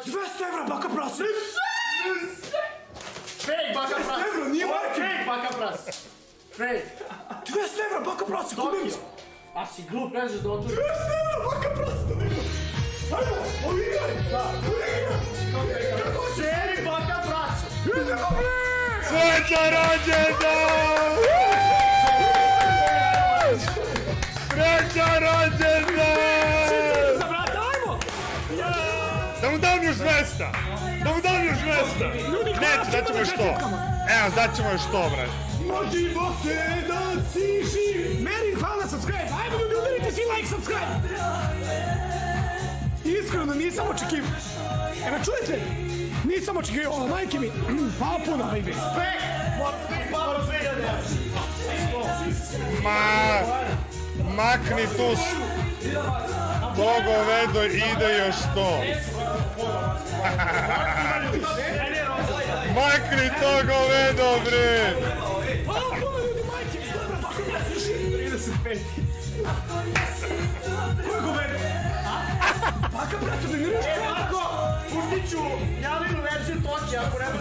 200 evra, Baka Prase! Fake, Baka Prase! 200 evra, nije marke! Fake, Baka Prase! Fake! 200 evra, Baka Prase, kudim se! A si glup, nećeš da otvoriš. 200 evra, Baka Prase, Donirao! Hajmo, ovo Igraj! Seri, Baka Prase! Idemo, bre! Sreća rođendan! Sreća rođendan! Za brata, ajmo! Da mu dam još 200! Da mu dam još 200! Neću, daćemo još 100! Evo, daćemo još 100, brate! Mođimo te da si živ! Meri, hvala na subscribe! Ajmo ljudi, udarite svi like, subscribe! Iskreno, nisam očekivao. Evo, čujete? Nisam očekivao, majke mi. Hvala puno, baby. Makni tu to govedo, ide još 100. Makni to govedo, bre. Hvala puno, ljudi, majke mi. Dobra, Baka Prase. 35. Koje govedo? Baka Prase, da ne reći kako? Pustit ću javljenu verziju toke, ako ne